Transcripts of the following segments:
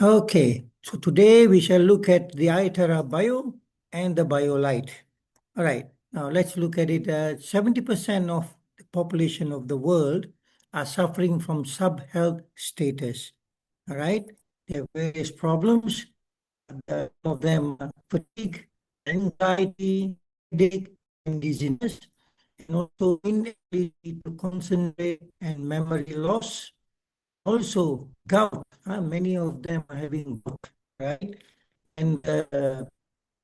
Okay, so today we shall look at the iTera Bio and the Bio-Lite. All right, now let's look at it. 70% of the population of the world are suffering from sub-health status. All right, there are various problems. Some of them are fatigue, anxiety, headache, and dizziness, and also inability to concentrate and memory loss. Also, gout, many of them are having gout, right? And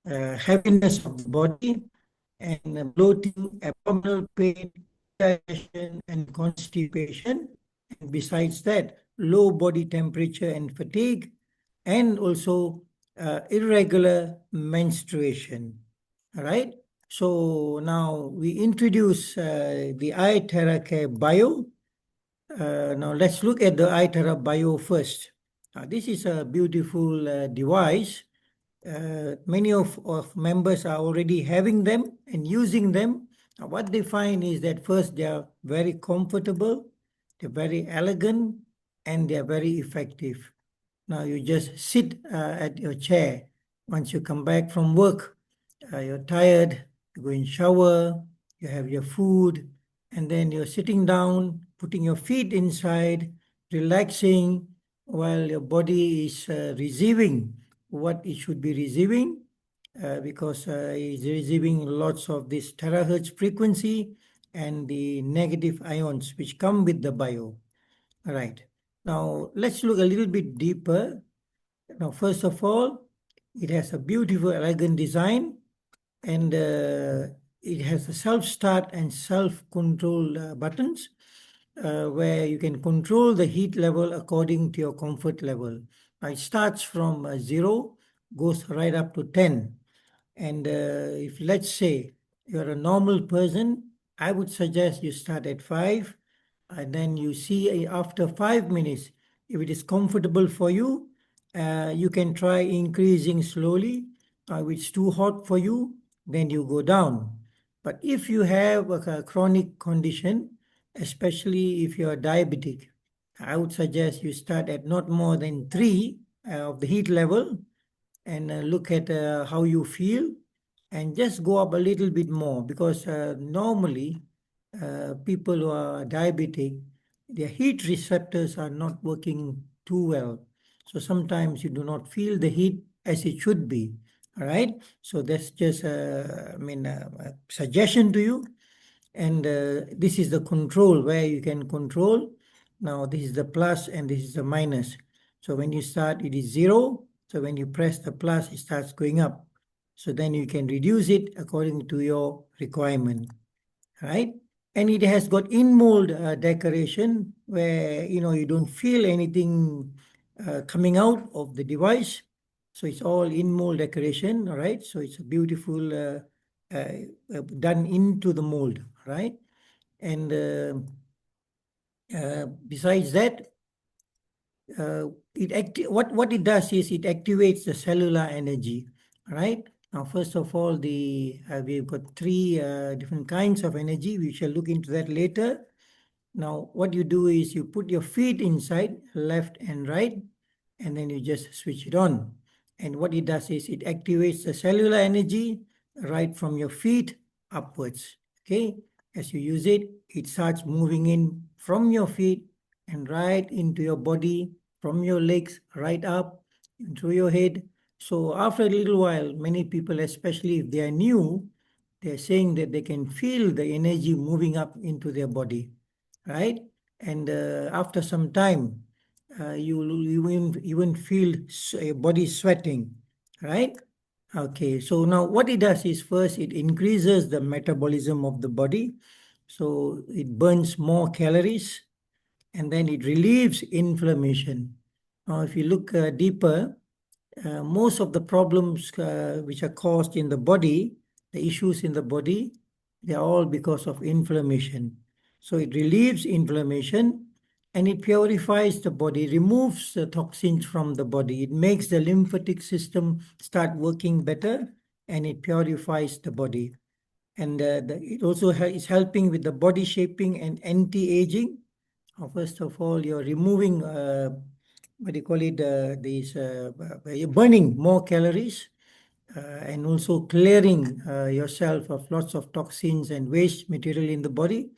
heaviness of the body, and bloating, abdominal pain, digestion, and constipation. And besides that, low body temperature and fatigue, and also irregular menstruation. All right. So now we introduce the iTera Care Bio. Now let's look at the iTera Bio first. This is a beautiful device. Many of members are already having them and using them. What they find is that first they are very comfortable, they're very elegant, and they are very effective. Now you just sit at your chair. Once you come back from work, you're tired, you go in shower, you have your food, and then you're sitting down, putting your feet inside, relaxing while your body is receiving what it should be receiving, because it's receiving lots of this terahertz frequency and the negative ions which come with the bio. All right. Now let's look a little bit deeper. Now, first of all, it has a beautiful, elegant design, and it has a self-start and self-control buttons, where you can control the heat level according to your comfort level. Now, it starts from 0, goes right up to 10. And if, let's say, you're a normal person, I would suggest you start at 5, and then you see after 5 minutes, if it is comfortable for you, you can try increasing slowly. If it's too hot for you, then you go down. But if you have a chronic condition, especially if you're diabetic, I would suggest you start at not more than 3 of the heat level, and look at how you feel, and just go up a little bit more, because normally people who are diabetic, their heat receptors are not working too well. So sometimes you do not feel the heat as it should be. All right. So that's just, a suggestion to you. And this is the control where you can control. Now this is the plus and this is the minus. So when you start, it is 0. So when you press the plus, it starts going up. So then you can reduce it according to your requirement, right? And it has got in-mold decoration where, you don't feel anything coming out of the device. So it's all in-mold decoration, all right? So it's a beautiful done into the mold, right? And besides that, what it does is it activates the cellular energy, right? Now, first of all, we've got 3 different kinds of energy. We shall look into that later. Now, what you do is you put your feet inside, left and right, and then you just switch it on. And what it does is it activates the cellular energy right from your feet upwards. Okay, as you use it, it starts moving in from your feet and right into your body, from your legs right up into your head. So after a little while, many people, especially if they are new, they're saying that they can feel the energy moving up into their body, right? And after some time, you will even feel your body sweating, right? Okay, so now what it does is first it increases the metabolism of the body, so it burns more calories, and then it relieves inflammation. Now, if you look deeper, most of the problems which are caused in the body, the issues in the body, they are all because of inflammation. So it relieves inflammation and it purifies the body, removes the toxins from the body. It makes the lymphatic system start working better, and it purifies the body. And it also is helping with the body shaping and anti-aging. First of all, you're removing what do you call it, you're burning more calories, and also clearing yourself of lots of toxins and waste material in the body.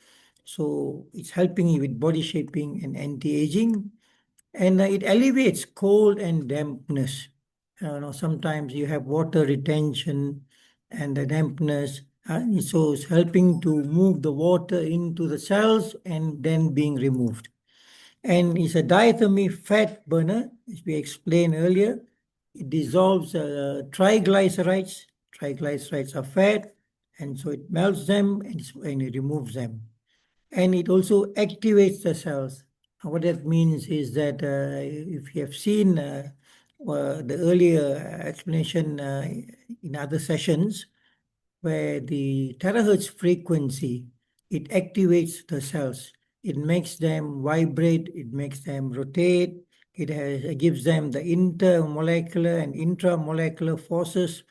So it's helping you with body shaping and anti-aging, and it alleviates cold and dampness. Sometimes you have water retention and the dampness, so it's helping to move the water into the cells and then being removed. And it's a diathermy fat burner, as we explained earlier. It dissolves triglycerides. Triglycerides are fat, and so it melts them and it removes them. And it also activates the cells. What that means is that if you have seen the earlier explanation in other sessions, where the terahertz frequency, it activates the cells. It makes them vibrate, it makes them rotate, it gives them the intermolecular and intramolecular forces,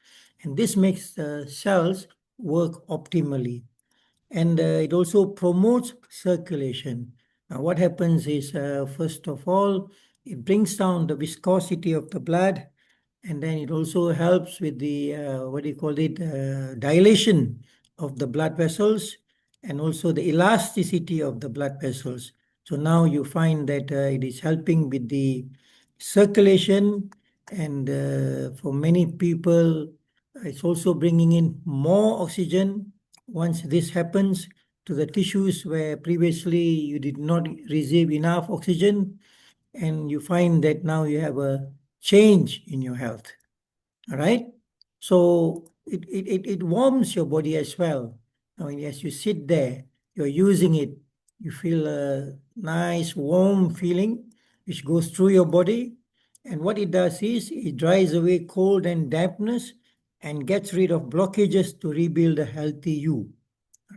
and this makes the cells work optimally. And it also promotes circulation. Now, what happens is, first of all, it brings down the viscosity of the blood, and then it also helps with the what do you call it, dilation of the blood vessels, and also the elasticity of the blood vessels. So now you find that it is helping with the circulation, and for many people, it's also bringing in more oxygen once this happens to the tissues where previously you did not receive enough oxygen, and you find that now you have a change in your health. All right. So it warms your body as well. I mean, as you sit there, you're using it, you feel a nice warm feeling which goes through your body. And what it does is it dries away cold and dampness and gets rid of blockages to rebuild a healthy you.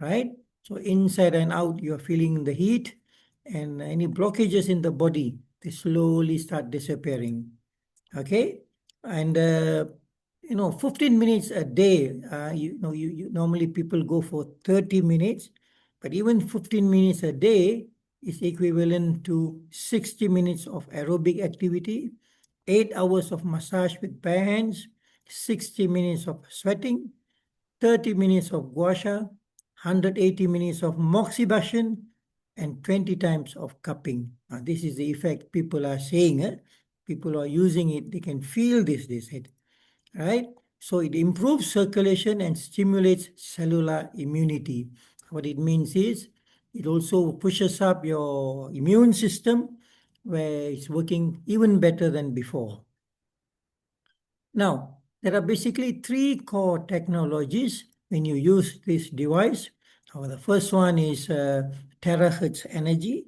Right? So inside and out, you're feeling the heat, and any blockages in the body, they slowly start disappearing. Okay, and 15 minutes a day. You normally people go for 30 minutes, but even 15 minutes a day is equivalent to 60 minutes of aerobic activity, 8 hours of massage with bare hands, 60 minutes of sweating, 30 minutes of gua sha, 180 minutes of moxibustion, and 20 times of cupping. Now, this is the effect people are saying. People are using it. They can feel this, they said, right? So it improves circulation and stimulates cellular immunity. What it means is it also pushes up your immune system, where it's working even better than before. Now, there are basically three core technologies when you use this device. The first one is terahertz energy,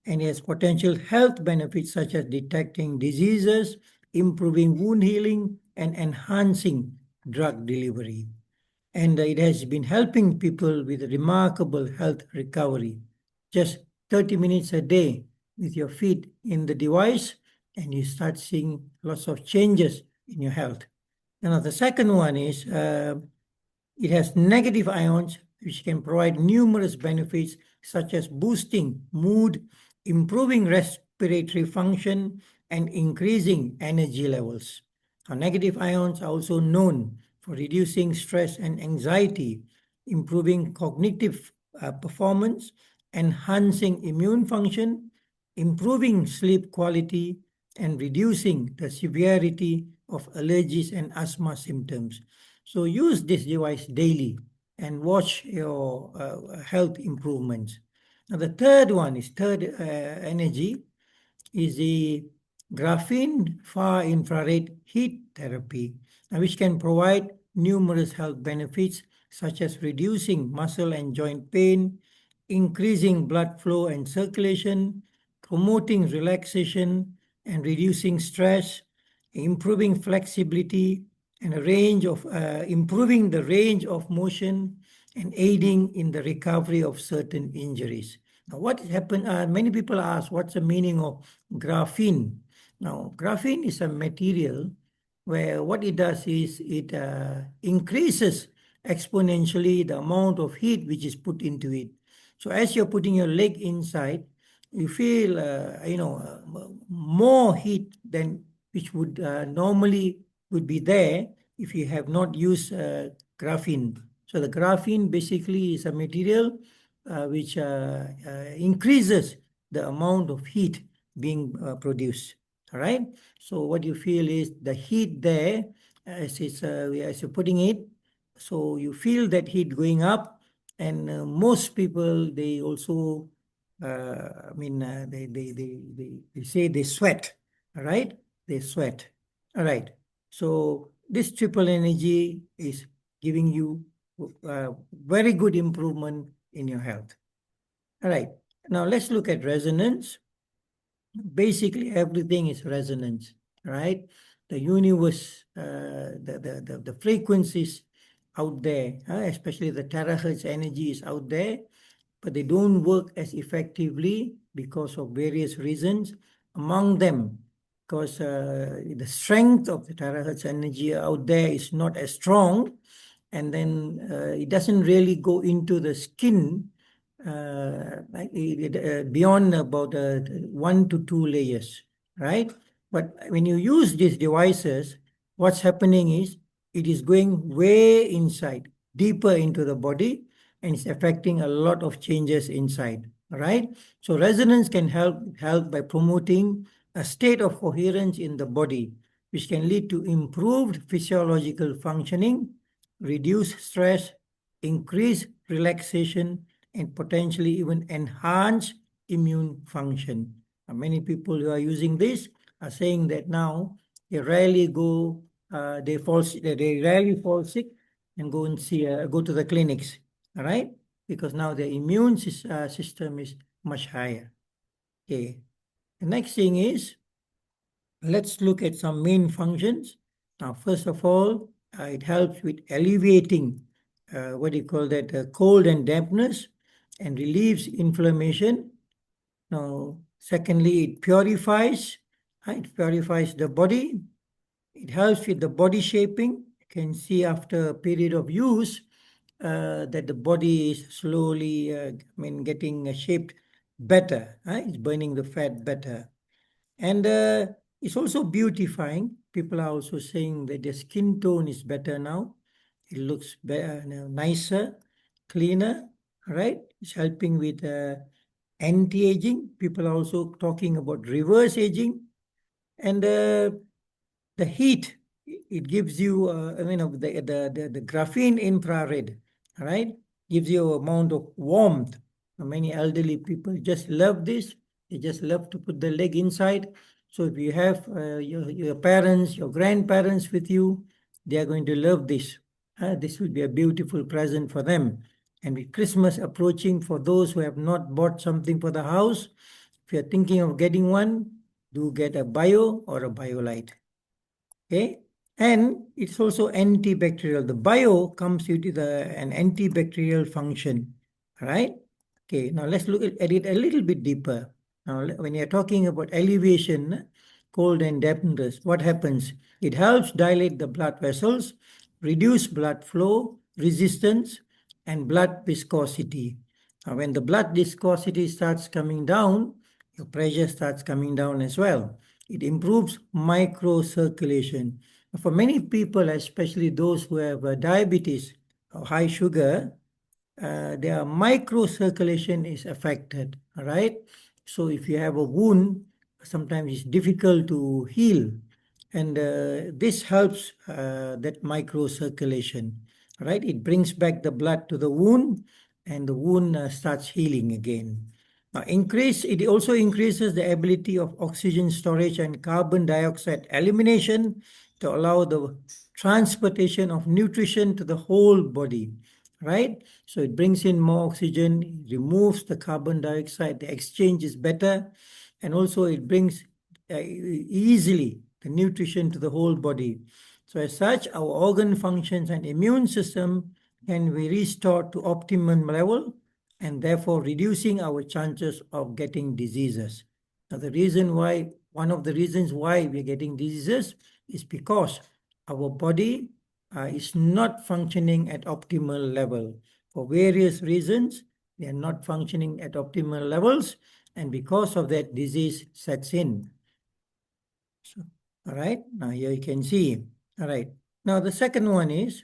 and it has potential health benefits such as detecting diseases, improving wound healing, and enhancing drug delivery. And it has been helping people with remarkable health recovery. Just 30 minutes a day with your feet in the device, and you start seeing lots of changes in your health. Now, the second one is it has negative ions, which can provide numerous benefits, such as boosting mood, improving respiratory function, and increasing energy levels. Now, negative ions are also known for reducing stress and anxiety, improving cognitive performance, enhancing immune function, improving sleep quality, and reducing the severity of allergies and asthma symptoms. So use this device daily and watch your health improvements. Now, the third one is third energy is the graphene far infrared heat therapy, which can provide numerous health benefits such as reducing muscle and joint pain, increasing blood flow and circulation, promoting relaxation and reducing stress, improving flexibility, and a range of improving the range of motion and aiding in the recovery of certain injuries. Now, what happened? Many people ask, what's the meaning of graphene? Now, graphene is a material where what it does is it increases exponentially the amount of heat which is put into it. So as you're putting your leg inside, you feel, more heat than which would normally would be there if you have not used graphene. So the graphene basically is a material which increases the amount of heat being produced. All right. So what you feel is the heat there, as you're putting it, so you feel that heat going up, and most people they also they say they sweat, all right? They sweat, all right? So this triple energy is giving you very good improvement in your health, all right? Now let's look at resonance. Basically, everything is resonance, right? The universe, the frequencies out there, especially the terahertz energy is out there, but they don't work as effectively because of various reasons. Among them, because the strength of the terahertz energy out there is not as strong, and then it doesn't really go into the skin beyond about 1 to 2 layers, right? But when you use these devices, what's happening is it is going way inside, deeper into the body, and it's affecting a lot of changes inside. All right. So resonance can help by promoting a state of coherence in the body, which can lead to improved physiological functioning, reduce stress, increase relaxation, and potentially even enhance immune function. Many people who are using this are saying that now they rarely go, they rarely fall sick and go and go to the clinics. All right, because now the immune system is much higher. Okay. The next thing is, let's look at some main functions. Now, first of all, it helps with alleviating what do you call that, cold and dampness, and relieves inflammation. Now, secondly, it purifies the body. It helps with the body shaping. You can see after a period of use that the body is slowly, getting shaped better. It's burning the fat better. And it's also beautifying. People are also saying that the skin tone is better now. It looks better, nicer, cleaner, right? It's helping with anti-aging. People are also talking about reverse aging. And the heat it gives you, the graphene infrared, right? Gives you amount of warmth. Many elderly people just love this. They just love to put the leg inside. So if you have your parents, your grandparents with you, they are going to love this. This will be a beautiful present for them. And with Christmas approaching, for those who have not bought something for the house, if you're thinking of getting one, do get a Bio or a Bio-Lite. Okay, and it's also antibacterial. The bio comes with an antibacterial function, right? Okay, now let's look at it a little bit deeper. Now, when you're talking about elevation, cold and dampness, what happens? It helps dilate the blood vessels, reduce blood flow, resistance, and blood viscosity. Now, when the blood viscosity starts coming down, your pressure starts coming down as well. It improves microcirculation. For many people, especially those who have diabetes or high sugar, their microcirculation is affected. All right. So if you have a wound, sometimes it's difficult to heal, and this helps that microcirculation. Right. It brings back the blood to the wound, and the wound starts healing again. It also increases the ability of oxygen storage and carbon dioxide elimination to allow the transportation of nutrition to the whole body, right? So it brings in more oxygen, removes the carbon dioxide, the exchange is better, and also it brings easily the nutrition to the whole body. So as such, our organ functions and immune system can be restored to optimum level, and therefore reducing our chances of getting diseases. Now, one of the reasons why we're getting diseases is because our body is not functioning at optimal level. For various reasons, they are not functioning at optimal levels, And because of that, disease sets in. So, all right, now here you can see. All right, now the second one is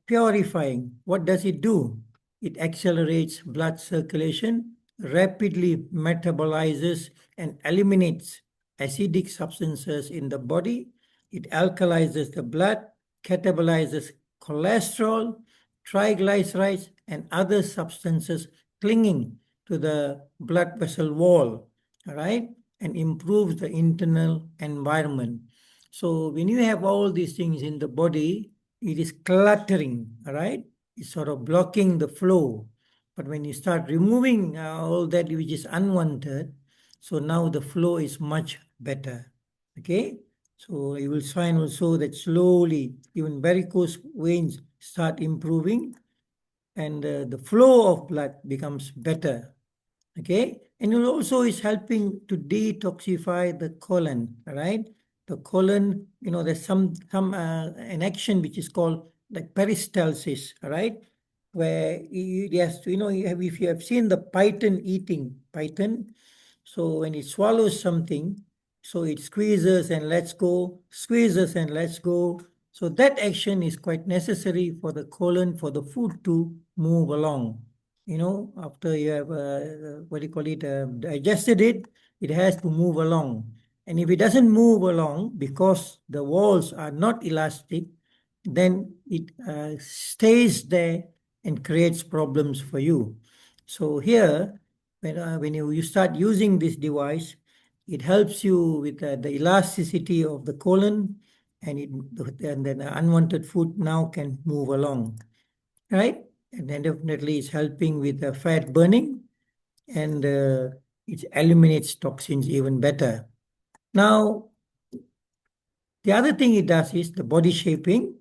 purifying. What does it do? It accelerates blood circulation, rapidly metabolizes and eliminates acidic substances in the body. It alkalizes the blood, catabolizes cholesterol, triglycerides, and other substances clinging to the blood vessel wall, all right, and improves the internal environment. So when you have all these things in the body, it is cluttering, all right? It's sort of blocking the flow. But when you start removing all that which is unwanted, so now the flow is much better. Okay? So you will find also that slowly even varicose veins start improving and the flow of blood becomes better. Okay, and it also is helping to detoxify the colon, right? The colon, there's some an action which is called like peristalsis, right? Where it has to, if you have seen the python eating python, so when it swallows something, so it squeezes and lets go, squeezes and lets go. So that action is quite necessary for the colon, for the food to move along. After you have, what do you call it, digested it, it has to move along. And if it doesn't move along because the walls are not elastic, then it stays there and creates problems for you. So here, when you start using this device, it helps you with the elasticity of the colon, and then unwanted food now can move along, right? And then definitely it's helping with the fat burning, and it eliminates toxins even better. Now, the other thing it does is the body shaping.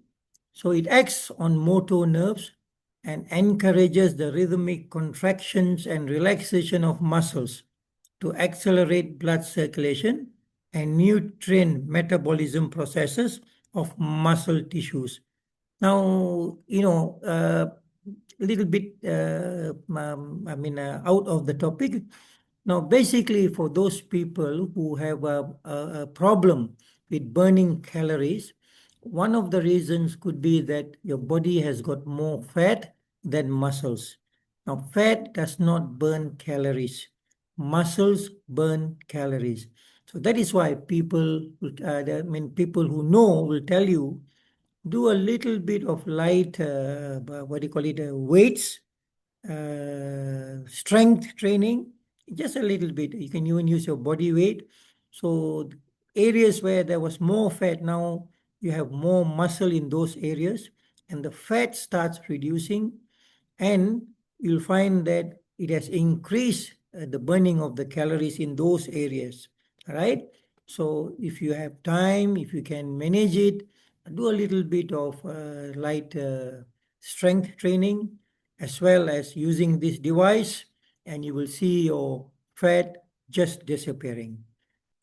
So it acts on motor nerves and encourages the rhythmic contractions and relaxation of muscles to accelerate blood circulation and nutrient metabolism processes of muscle tissues. Now, a little bit, out of the topic. Now, basically, for those people who have a problem with burning calories, one of the reasons could be that your body has got more fat than muscles. Now, fat does not burn calories. Muscles burn calories. So that is why people who know will tell you do a little bit of light, what do you call it, weights, strength training, just a little bit. You can even use your body weight. So areas where there was more fat, now you have more muscle in those areas, and the fat starts reducing, and you'll find that it has increased the burning of the calories in those areas. All right. So if you have time, if you can manage it, do a little bit of light strength training as well as using this device, and you will see your fat just disappearing.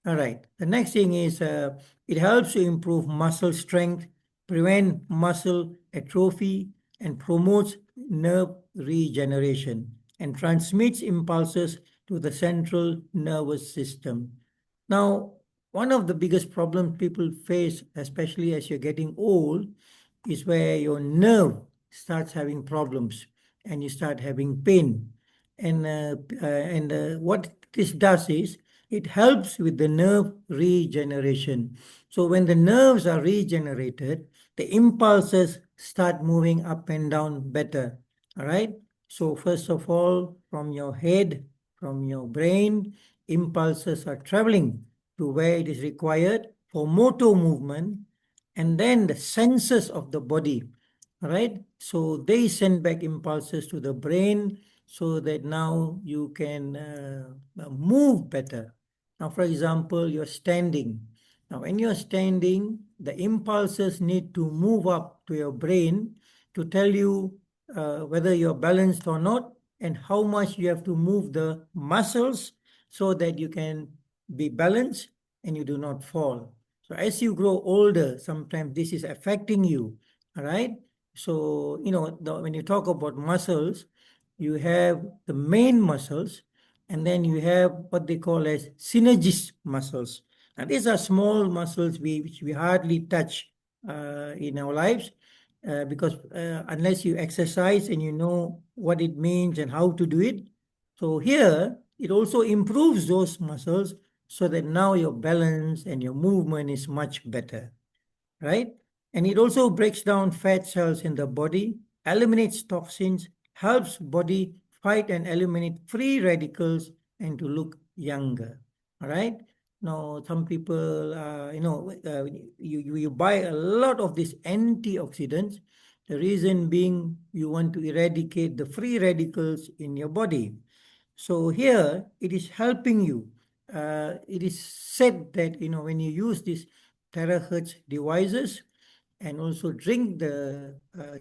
All right. The next thing is it helps to improve muscle strength, prevent muscle atrophy, and promotes nerve regeneration and transmits impulses to the central nervous system. Now, one of the biggest problems people face, especially as you're getting old, is where your nerve starts having problems and you start having pain. And what this does is it helps with the nerve regeneration. So when the nerves are regenerated, the impulses start moving up and down better. All right. So first of all, from your head, from your brain, impulses are traveling to where it is required for motor movement, and then the senses of the body. All right. So they send back impulses to the brain so that now you can move better. Now, for example, you're standing. Now, when you're standing, the impulses need to move up to your brain to tell you whether you're balanced or not and how much you have to move the muscles so that you can be balanced and you do not fall. So as you grow older, sometimes this is affecting you, all right? So, when you talk about muscles, you have the main muscles, and then you have what they call as synergist muscles. Now, these are small muscles which we hardly touch in our lives because unless you exercise and you know what it means and how to do it. So here, it also improves those muscles so that now your balance and your movement is much better, right? And it also breaks down fat cells in the body, eliminates toxins, helps body fight and eliminate free radicals and to look younger. All right. Now, some people, you buy a lot of these antioxidants. The reason being you want to eradicate the free radicals in your body. So here it is helping you. It is said that when you use these terahertz devices and also drink the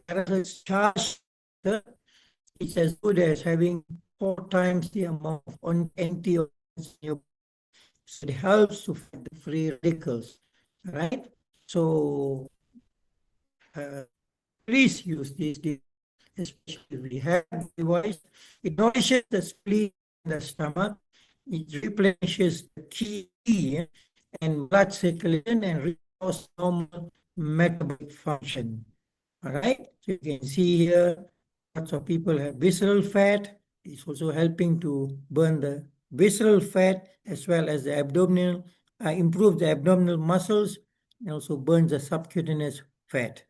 terahertz charged water, it's as good as having 4 times the amount of antioxidants in your body. So it helps to fight the free radicals, right? So please use this device, especially if we have the device. It nourishes the spleen and the stomach. It replenishes the key and blood circulation and restores normal metabolic function. All right. So you can see here, lots of people have visceral fat. It's also helping to burn the visceral fat as well as the abdominal, improve the abdominal muscles, and also burns the subcutaneous fat.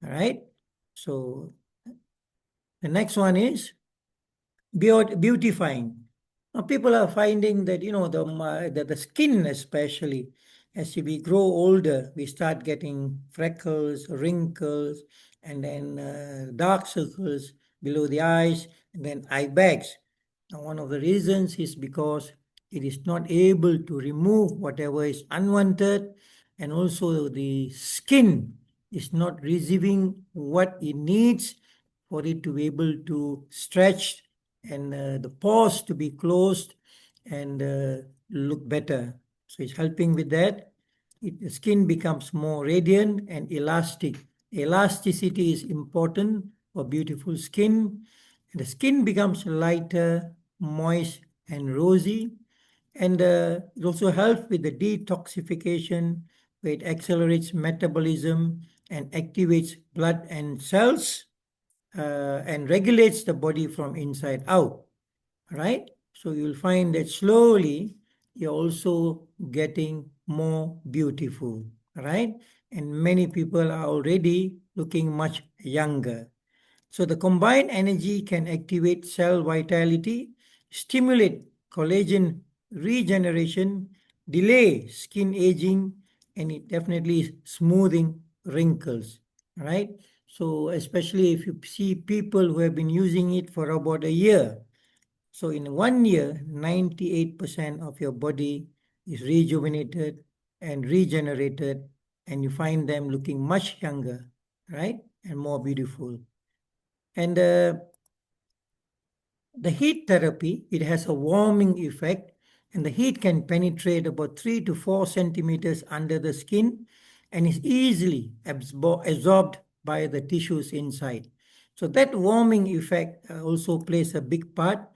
All right. So the next one is beautifying. Now, people are finding that the skin, especially as we grow older, we start getting freckles, wrinkles, and then dark circles below the eyes, and then eye bags. Now, one of the reasons is because it is not able to remove whatever is unwanted, and also the skin is not receiving what it needs for it to be able to stretch and the pores to be closed and look better. So it's helping with that. The skin becomes more radiant and elastic. Elasticity is important for beautiful skin. The skin becomes lighter, moist, and rosy. And it also helps with the detoxification, where it accelerates metabolism and activates blood and cells and regulates the body from inside out, right? So you'll find that slowly you're also getting more beautiful, right? And many people are already looking much younger. So the combined energy can activate cell vitality, stimulate collagen regeneration, delay skin aging, and it definitely is smoothing wrinkles, right? So especially if you see people who have been using it for about a year. So in 1 year, 98% of your body is rejuvenated and regenerated, and you find them looking much younger, right? And more beautiful. And the heat therapy, it has a warming effect, and the heat can penetrate about 3 to 4 centimeters under the skin and is easily absorbed by the tissues inside. So that warming effect also plays a big part,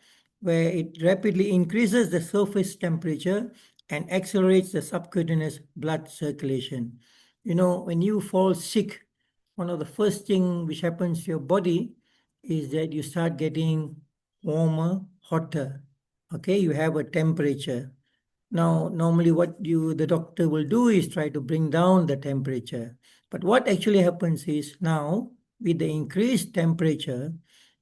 where it rapidly increases the surface temperature and accelerates the subcutaneous blood circulation. When you fall sick, one of the first thing which happens to your body is that you start getting warmer, hotter. Okay, you have a temperature. Now, normally what the doctor will do is try to bring down the temperature. But what actually happens is now, with the increased temperature,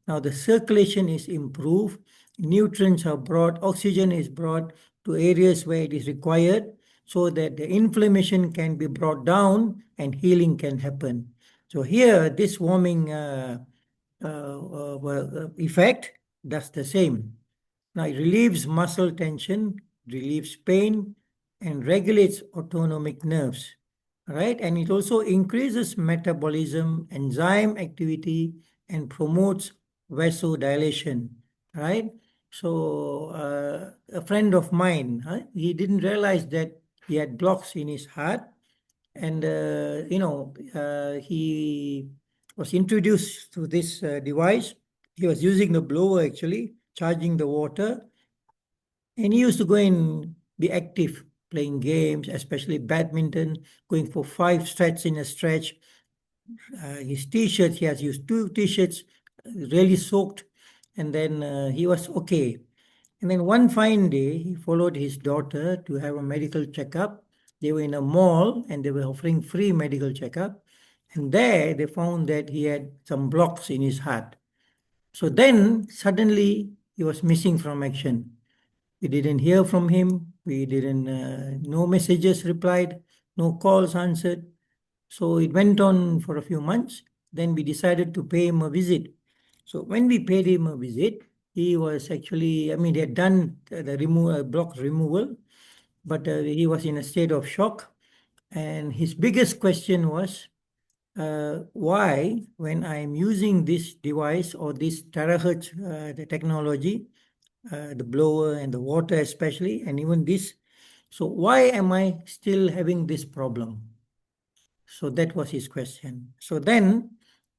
now the circulation is improved, nutrients are brought, oxygen is brought to areas where it is required so that the inflammation can be brought down and healing can happen. So here, this warming effect does the same. Now, it relieves muscle tension, relieves pain, and regulates autonomic nerves. Right? And it also increases metabolism, enzyme activity, and promotes vasodilation. Right? So, a friend of mine, he didn't realize that he had blocks in his heart, and he was introduced to this device. He was using the blower actually, charging the water, And he used to go and be active, playing games, especially badminton, going for 5 sets in a stretch. His t-shirts, he has used 2 t-shirts, really soaked, and then he was okay. And then one fine day, he followed his daughter to have a medical checkup. They were in a mall and they were offering free medical checkup. And there they found that he had some blocks in his heart. So then suddenly he was missing from action. We didn't hear from him. We didn't, no messages replied, no calls answered. So it went on for a few months. Then we decided to pay him a visit. So when we paid him a visit, he was actually, I mean, they had done the block removal, but he was in a state of shock. And his biggest question was, why, when I'm using this device or this terahertz the technology, the blower and the water especially, and even this, so why am I still having this problem? So that was his question. So then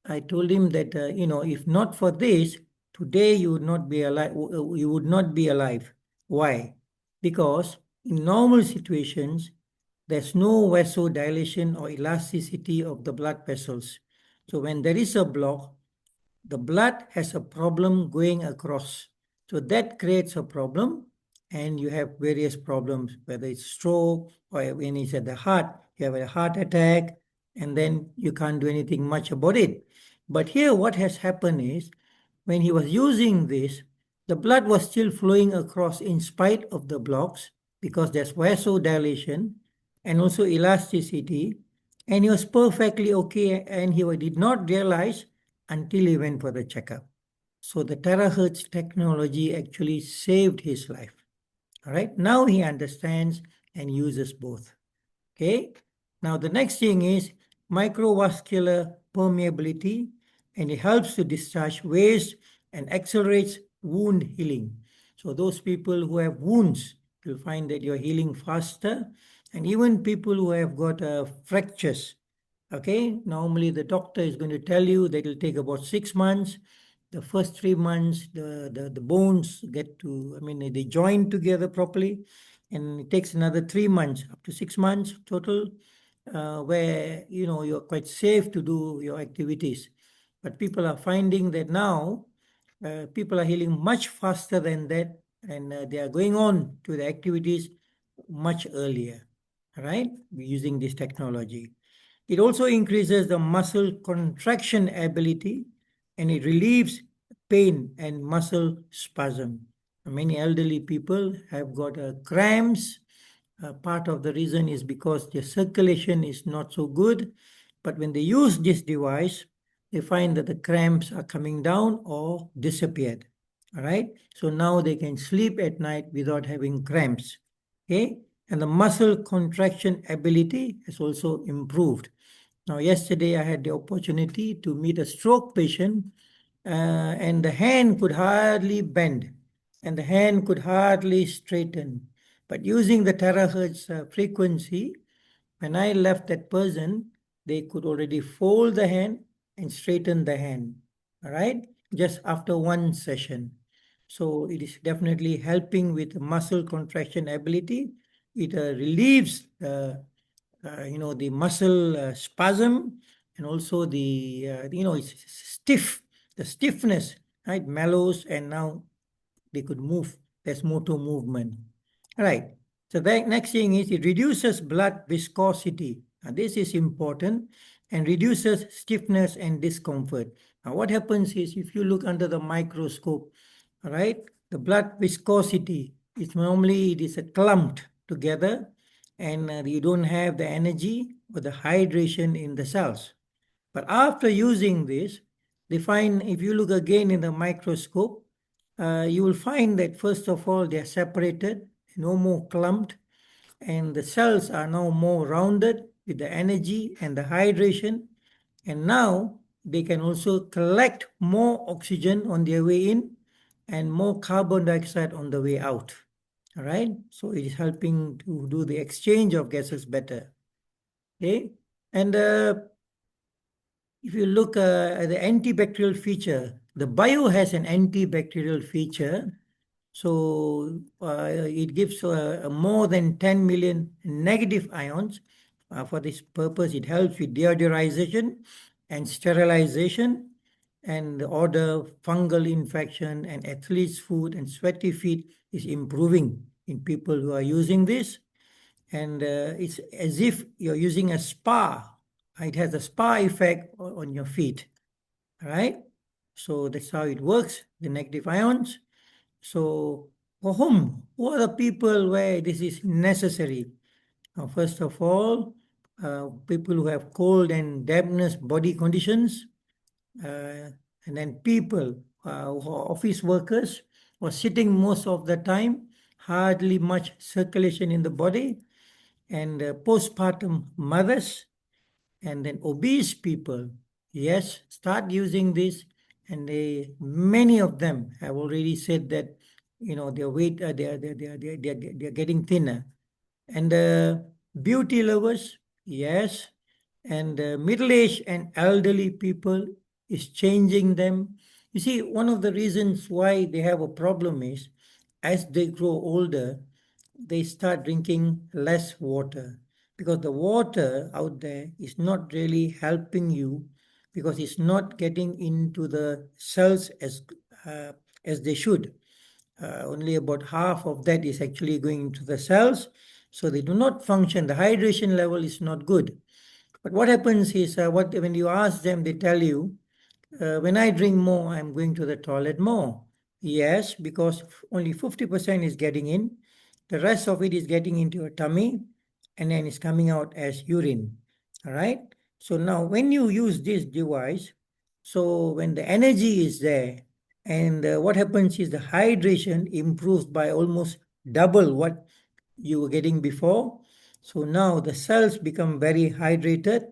I told him that, if not for this, today you would not be alive. You would not be alive. Why? Because in normal situations, there's no vasodilation or elasticity of the blood vessels. So when there is a block, the blood has a problem going across. So that creates a problem, and you have various problems, whether it's stroke or when it's at the heart, you have a heart attack, and then you can't do anything much about it. But here, what has happened is when he was using this, the blood was still flowing across in spite of the blocks because there's vasodilation and also elasticity, and he was perfectly okay, and he did not realize until he went for the checkup. So the terahertz technology actually saved his life. All right. Now he understands and uses both. Okay. Now the next thing is microvascular permeability, and it helps to discharge waste and accelerates wound healing. So those people who have wounds, you'll find that you're healing faster. And even people who have got fractures, okay, normally the doctor is going to tell you that it'll take about 6 months. The first 3 months, the bones get to, I mean, they join together properly. And it takes another 3 months, up to 6 months total, where, you're quite safe to do your activities. But people are finding that now people are healing much faster than that, and they are going on to the activities much earlier, right? Using this technology. It also increases the muscle contraction ability, and it relieves pain and muscle spasm. Many elderly people have got cramps. Part of the reason is because their circulation is not so good. But when they use this device, they find that the cramps are coming down or disappeared. All right. So now they can sleep at night without having cramps. Okay. And the muscle contraction ability has also improved. Now, yesterday I had the opportunity to meet a stroke patient, and the hand could hardly bend and the hand could hardly straighten. But using the terahertz frequency, when I left that person, they could already fold the hand and straighten the hand, all right, just after one session. So it is definitely helping with muscle contraction ability. It relieves the muscle spasm, and also it's stiff, the stiffness, right, mellows, and now they could move. There's motor movement. All right. So the next thing is it reduces blood viscosity. And this is important, and reduces stiffness and discomfort. Now what happens is if you look under the microscope, all right, the blood viscosity is normally it is a clumped together, and you don't have the energy or the hydration in the cells. But after using this, they find if you look again in the microscope, you will find that first of all they are separated, no more clumped, and the cells are now more rounded with the energy and the hydration. And now they can also collect more oxygen on their way in and more carbon dioxide on the way out. All right. So it is helping to do the exchange of gases better. Okay. And if you look at the antibacterial feature, the bio has an antibacterial feature, So it gives more than 10 million negative ions. For this purpose, it helps with deodorization and sterilization and the order fungal infection and athlete's foot and sweaty feet is improving in people who are using this. And it's as if you're using a spa. It has a spa effect on your feet, right? So that's how it works, the negative ions. So for whom? Who are the people where this is necessary? First of all, people who have cold and dampness body conditions, uh, and then people who are office workers who are sitting most of the time, hardly much circulation in the body, and postpartum mothers, and then obese people. Yes, start using this, and many of them have already said that their weight they're getting thinner, and beauty lovers, yes, and middle-aged and elderly people is changing them. You see, one of the reasons why they have a problem is as they grow older, they start drinking less water because the water out there is not really helping you because it's not getting into the cells uh, as they should. Only about half of that is actually going into the cells, so they do not function. The hydration level is not good. But what happens is, what when you ask them, they tell you, when I drink more, I'm going to the toilet more. Yes, because only 50% is getting in. The rest of it is getting into your tummy and then it's coming out as urine. All right. So now when you use this device, so when the energy is there, and what happens is the hydration improves by almost double what you were getting before. So now the cells become very hydrated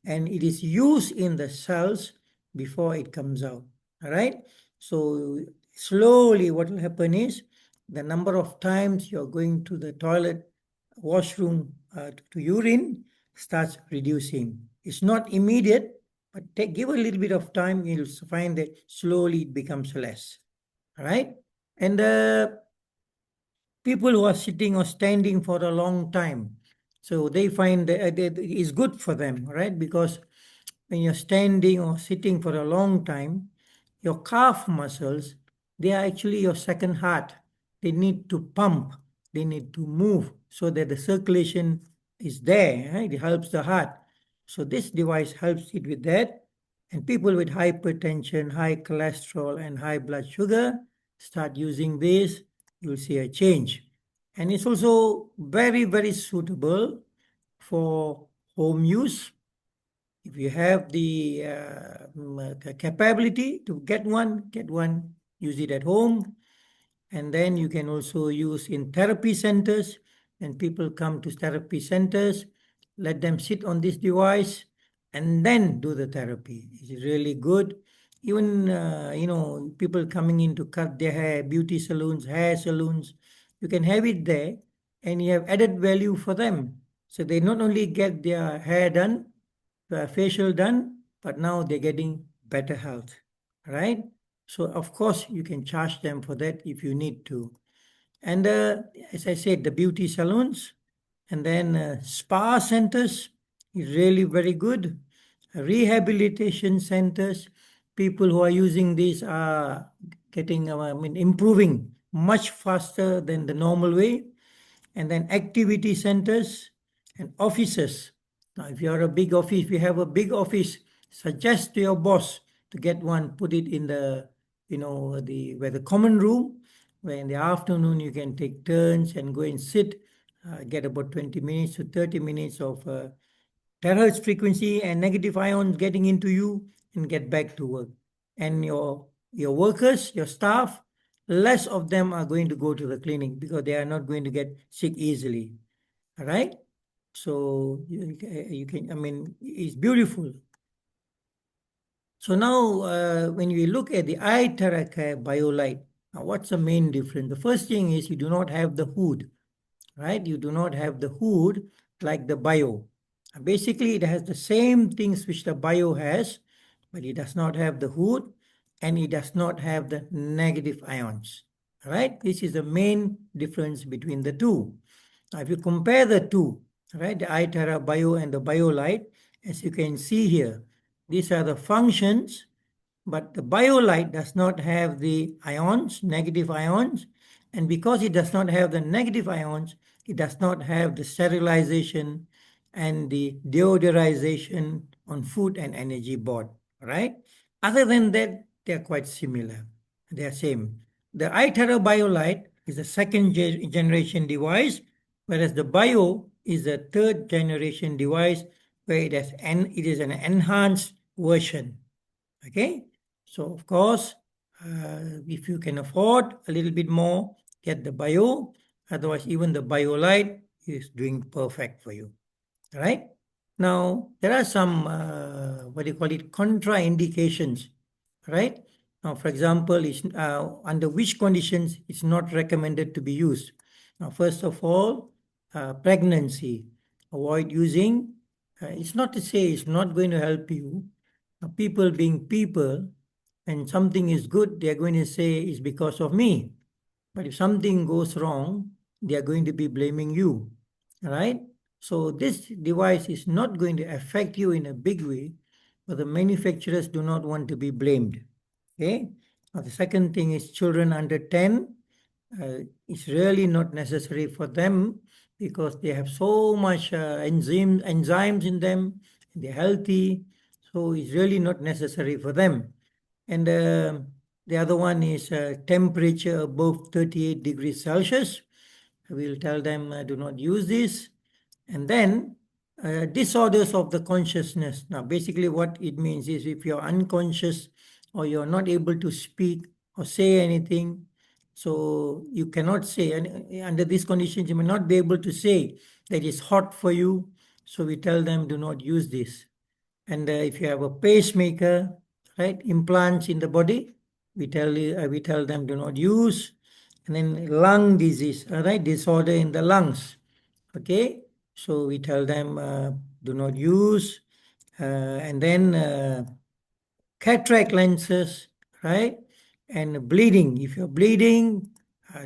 and it is used in the cells before it comes out. All right. So slowly, what will happen is the number of times you're going to the toilet, washroom to urine starts reducing. It's not immediate, but give a little bit of time, you'll find that slowly it becomes less. All right. And people who are sitting or standing for a long time, so they find that it's good for them, right? Because when you're standing or sitting for a long time, your calf muscles, they are actually your second heart. They need to pump, they need to move so that the circulation is there, right? It helps the heart. So this device helps it with that. And people with hypertension, high cholesterol, and high blood sugar start using this, you'll see a change. And it's also very, very suitable for home use. If you have the capability to get one, use it at home. And then you can also use in therapy centers. When people come to therapy centers, let them sit on this device and then do the therapy. It's really good. Even, people coming in to cut their hair, beauty salons, hair salons, you can have it there and you have added value for them. So they not only get their hair done, facial done, but now they're getting better health, right? So of course you can charge them for that if you need to. And as I said, the beauty salons and then spa centers is really very good. Rehabilitation centers, people who are using these are getting, improving much faster than the normal way. And then activity centers and offices. Now, if you are a big office, if you have a big office, suggest to your boss to get one, put it in the, where the common room, where in the afternoon you can take turns and go and sit, get about 20 minutes to 30 minutes of terahertz frequency and negative ions getting into you and get back to work. And your workers, your staff, less of them are going to go to the clinic because they are not going to get sick easily. All right. So you can, it's beautiful. So now, when we look at the iTera Bio-Lite, now what's the main difference? The first thing is you do not have the hood, right? You do not have the hood like the Bio. Basically, it has the same things which the Bio has, but it does not have the hood and it does not have the negative ions. right? This is the main difference between the two. Now, if you compare the two, right, the iTera Bio and the Bio-Lite, as you can see here, these are the functions, but the Bio-Lite does not have the ions, negative ions, and because it does not have the negative ions, it does not have the sterilization and the deodorization on food and energy board, right? Other than that, they are quite similar. They are same. The iTera Bio-Lite is a second generation device, whereas the Bio is a third generation device where it is an enhanced version. Okay, so of course, if you can afford a little bit more, get the Bio. Otherwise, even the Bio-Lite is doing perfect for you. Right? Now, there are some, what do you call it, contraindications, right? Now, for example, under which conditions it's not recommended to be used. Now, first of all, pregnancy. Avoid using. It's not to say it's not going to help you. People being people, and something is good, they're going to say it's because of me. But if something goes wrong, they are going to be blaming you, right? So this device is not going to affect you in a big way, but the manufacturers do not want to be blamed. Okay. Now the second thing is children under 10. It's really not necessary for them because they have so much enzymes in them. They're healthy, so it's really not necessary for them. And the other one is temperature above 38 degrees Celsius. We'll tell them do not use this. And then disorders of the consciousness. Now, basically, what it means is if you're unconscious or you're not able to speak or say anything, so you cannot say, and under these conditions, you may not be able to say that it's hot for you. So we tell them do not use this. And if you have a pacemaker, right, implants in the body, we tell them do not use. And then lung disease, right, disorder in the lungs. Okay, so we tell them do not use. And then cataract lenses, right? And bleeding. If you're bleeding,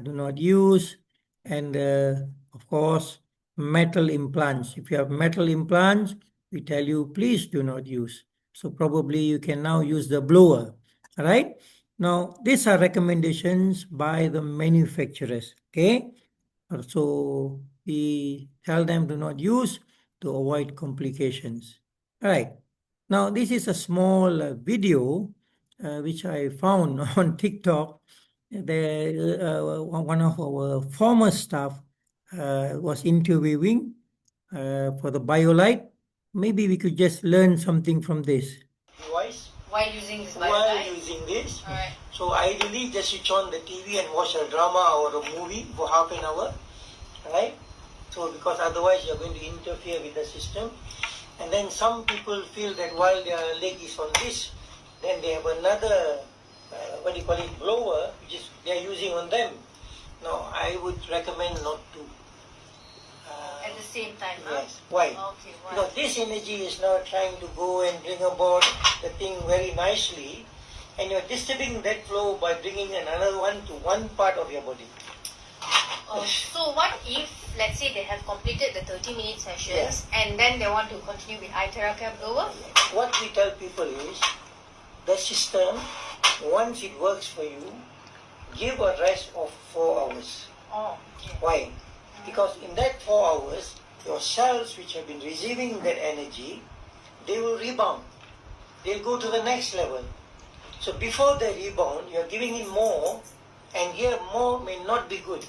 do not use. And of course, metal implants. If you have metal implants, we tell you please do not use. So probably you can now use the blower, right? Now, these are recommendations by the manufacturers, okay? So we tell them do not use to avoid complications. All right. Now, this is a small video which I found on TikTok. One of our former staff was interviewing for the Bio-Lite. Maybe we could just learn something from this. Device. While using this Bio-Lite? While using this. All right. So ideally, just switch on the TV and watch a drama or a movie for half an hour. Right? So because otherwise you're going to interfere with the system. And then some people feel that while their leg is on this, then they have another, what do you call it, blower, which is they are using on them. No, I would recommend not to. At the same time, yes. Why? Okay, why? Because this energy is now trying to go and bring about the thing very nicely, and you're disturbing that flow by bringing another one to one part of your body. So what if, let's say they have completed the 30-minute sessions and then they want to continue with iTera blower? What we tell people is, the system, once it works for you, give a rest of 4 hours. Oh, okay. Why? Because in that 4 hours, your cells which have been receiving that energy, they will rebound. They'll go to the next level. So before they rebound, you're giving in more, and here more may not be good.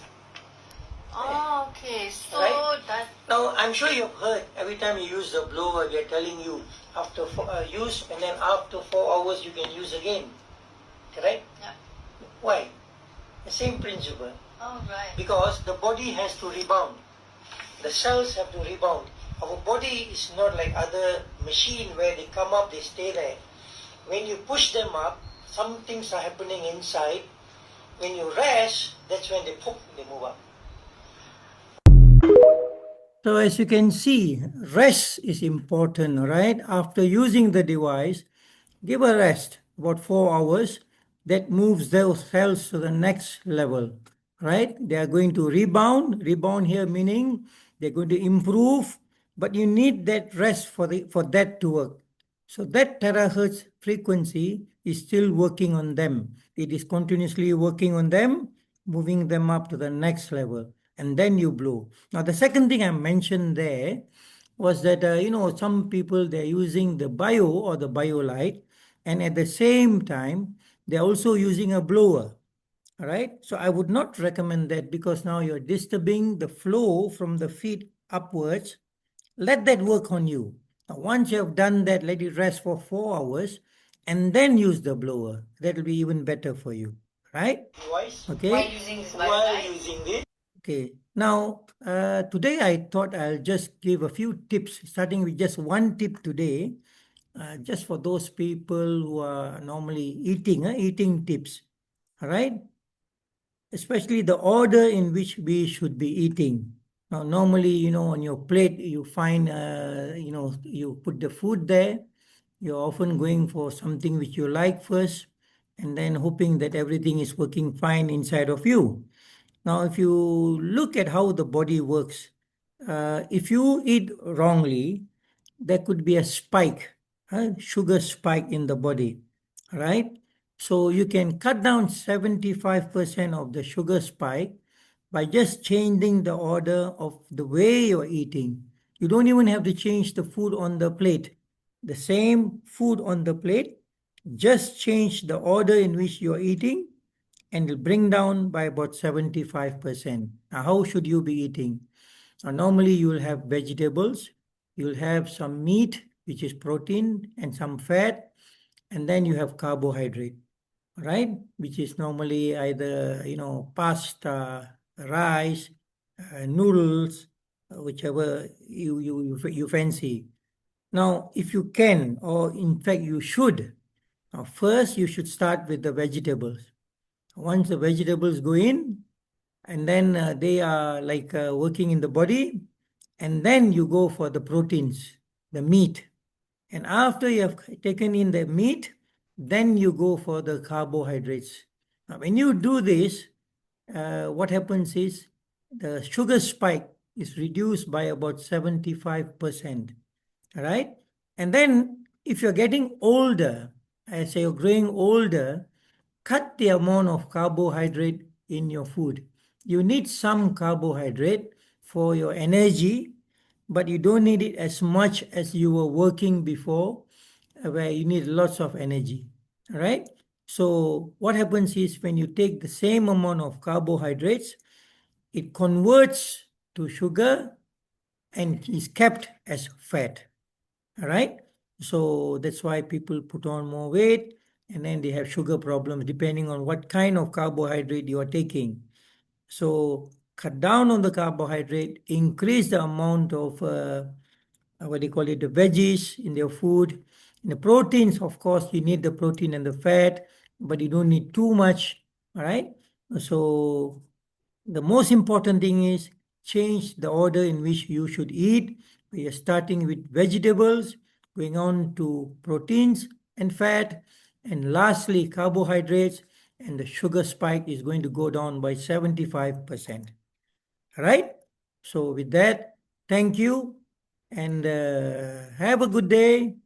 Oh, okay. So right? that... Now, I'm sure you've heard, every time you use the blower, they're telling you, after use, and then after 4 hours, you can use again. Correct? Yeah. Why? The same principle. Oh, right. Because the body has to rebound. The cells have to rebound. Our body is not like other machine where they come up, they stay there. When you push them up, some things are happening inside. When you rest, that's when they move up. So as you can see, rest is important, right? After using the device, give a rest, about 4 hours, that moves those cells to the next level, right? They are going to rebound here meaning they're going to improve, but you need that rest for that to work. So that terahertz frequency is still working on them. It is continuously working on them, moving them up to the next level, and then you blow. Now the second thing I mentioned there was that some people they're using the bio or the Bio-Lite, and at the same time they're also using a blower. All right. So I would not recommend that because now you're disturbing the flow from the feet upwards. Let that work on you. Now, once you have done that, let it rest for 4 hours and then use the blower. That will be even better for you. Right? Okay. While using this Bio-Lite? Okay. Now, today I thought I'll just give a few tips, starting with just one tip today, just for those people who are normally eating tips. All right. Especially the order in which we should be eating. Now, normally, on your plate, you find, you put the food there. You're often going for something which you like first, and then hoping that everything is working fine inside of you. Now, if you look at how the body works, if you eat wrongly, there could be a spike, sugar spike in the body, right? So you can cut down 75% of the sugar spike by just changing the order of the way you're eating. You don't even have to change the food on the plate. The same food on the plate, just change the order in which you're eating and it'll bring down by about 75%. Now, how should you be eating? Normally, you will have vegetables, you'll have some meat, which is protein, and some fat, and then you have carbohydrate, right? Which is normally either, pasta, rice, noodles, whichever you fancy. Now, if you can, or in fact, you should, first you should start with the vegetables. Once the vegetables go in, and then they are like working in the body, and then you go for the proteins, the meat. And after you have taken in the meat, then you go for the carbohydrates. Now, when you do this, what happens is the sugar spike is reduced by about 75%. All right. And then if you're getting older, as you're growing older, cut the amount of carbohydrate in your food. You need some carbohydrate for your energy, but you don't need it as much as you were working before, where you need lots of energy. All right. So what happens is when you take the same amount of carbohydrates, it converts to sugar and is kept as fat. All right. So that's why people put on more weight and then they have sugar problems depending on what kind of carbohydrate you are taking. So cut down on the carbohydrate, increase the amount of what do you call it, the veggies in your food. And the proteins, of course, you need the protein and the fat, but you don't need too much. All right. So the most important thing is change the order in which you should eat. We are starting with vegetables, going on to proteins and fat, and lastly, carbohydrates, and the sugar spike is going to go down by 75%. All right? So, with that, thank you and have a good day.